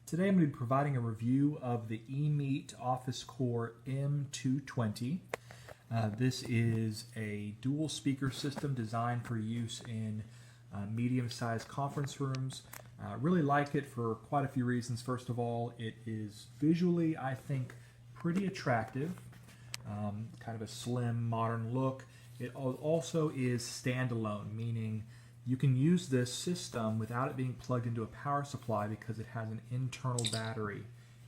Today I'm going to be providing a review of the EMEET Office Core M220. This is a dual speaker system designed for use in medium-sized conference rooms. Really like it for quite a few reasons. First of all, it is visually, I think, pretty attractive. Kind of a slim, modern look. It also is standalone, meaning you can use this system without it being plugged into a power supply because it has an internal battery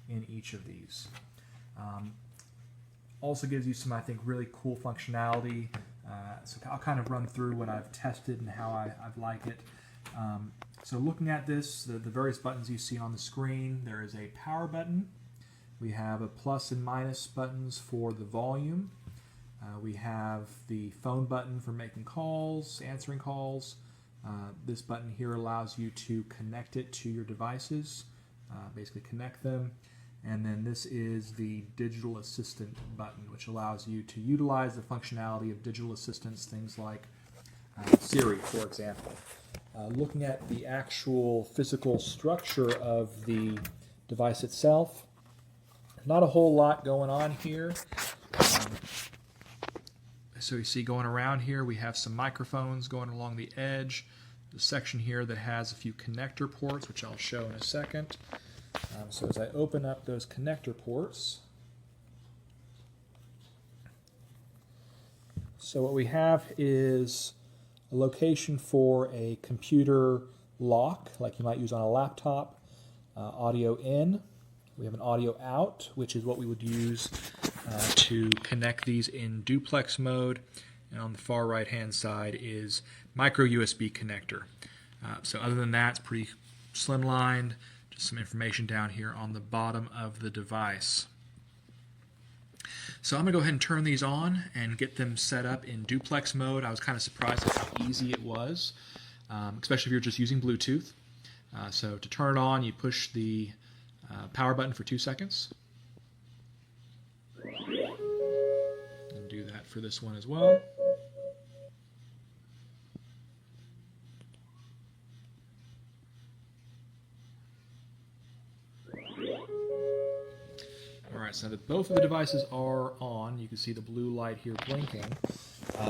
in each of these. Also gives you some, I think, really cool functionality. So I'll kind of run through what I've tested and how I like it. So looking at this, the various buttons you see on the screen, there is a power button. We have a plus and minus buttons for the volume. We have the phone button for making calls, answering calls. This button here allows you to connect it to your devices, basically connect them. And then this is the digital assistant button, which allows you to utilize the functionality of digital assistants, things like Siri, for example. Looking at the actual physical structure of the device itself, not a whole lot going on here. So you see going around here, we have some microphones going along the edge. The section here that has a few connector ports, which I'll show in a second. So as I open up those connector ports, so what we have is a location for a computer lock, like you might use on a laptop, audio in. We have an audio out, which is what we would use to connect these in duplex mode. And on the far right hand side is micro USB connector. So other than that, it's pretty slimlined. Just some information down here on the bottom of the device. So I'm going to go ahead and turn these on and get them set up in duplex mode. I was kind of surprised at how easy it was, especially if you're just using Bluetooth. So to turn it on, you push the power button for 2 seconds. And do that for this one as well. Alright, so that both of the devices are on, you can see the blue light here blinking.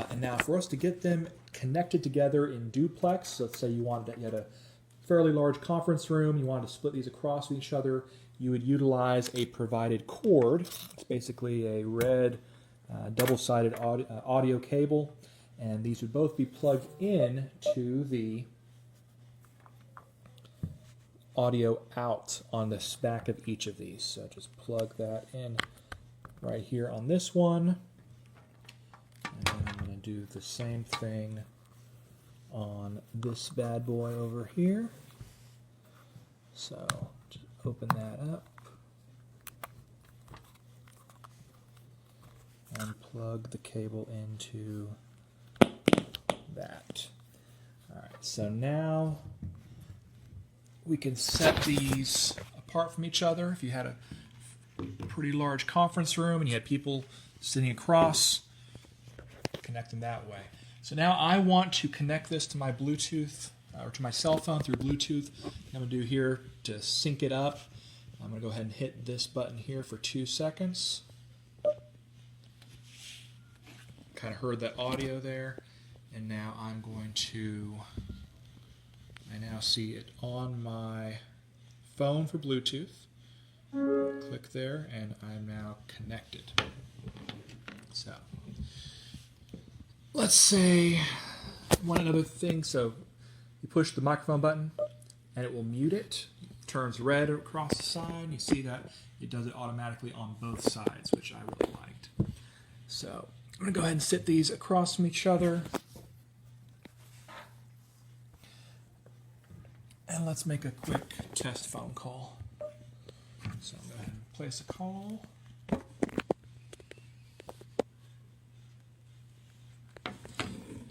And now for us to get them connected together in duplex, let's say you had a fairly large conference room, you wanted to split these across with each other, you would utilize a provided cord. It's basically a red double-sided audio cable, and these would both be plugged in to the audio out on the back of each of these. So just plug that in right here on this one. And then I'm going to do the same thing on this bad boy over here. So just open that up and plug the cable into that. Alright, so now we can set these apart from each other. If you had a pretty large conference room and you had people sitting across, connect them that way. So now I want to connect this to my Bluetooth or to my cell phone through Bluetooth. What I'm going to do here to sync it up, I'm going to go ahead and hit this button here for 2 seconds. Kind of heard that audio there. And now I'm going to, I now see it on my phone for Bluetooth. Click there and I'm now connected. So let's say one other thing. So you push the microphone button and it will mute it. It turns red across the side. You see that it does it automatically on both sides, which I really liked. So I'm going to go ahead and sit these across from each other. And let's make a quick test phone call. So I'm going to go ahead and place a call.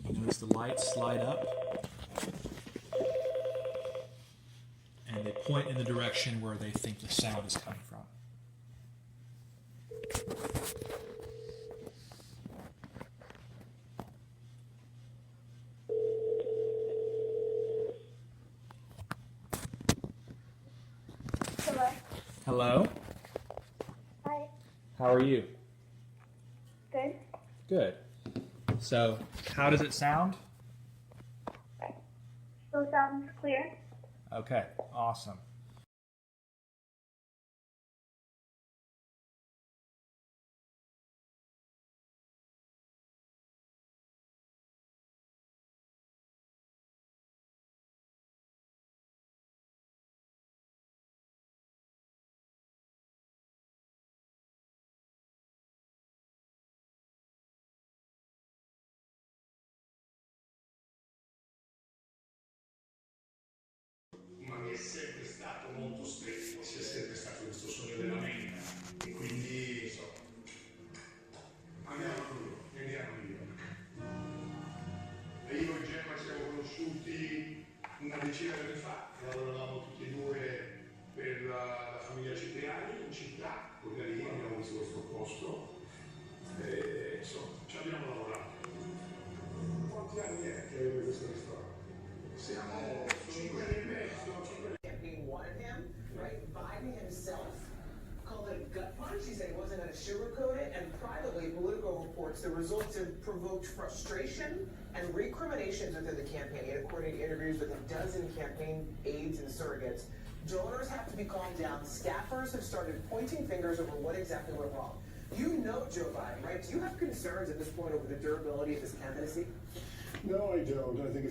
You notice the lights slide up. And they point in the direction where they think the sound is coming from. Hello. Hello. Hi. How are you? Good. Good. So, how does it sound? Still sounds clear. Okay, awesome. Ma mi è sempre stato molto stretto, si è sempre stato questo sogno della menta e quindi insomma andiamo a New York. E io e Gemma ci siamo conosciuti una decina di anni fa, lavoravamo tutti e due per la famiglia Cipriani in città, poi da lì abbiamo visto questo posto e insomma ci abbiamo lavorato. Quanti anni è che avete questo ristorante? Siamo 5 anni e mezzo. Campaign wanted him, right? Biden himself called it a gut punch. He said he wasn't going to sugarcoat it. And privately, Politico reports the results have provoked frustration and recriminations within the campaign. According to interviews with a dozen campaign aides and surrogates, donors have to be calmed down. Staffers have started pointing fingers over what exactly went wrong. You know Joe Biden, right? Do you have concerns at this point over the durability of his candidacy? No, I don't. I think it's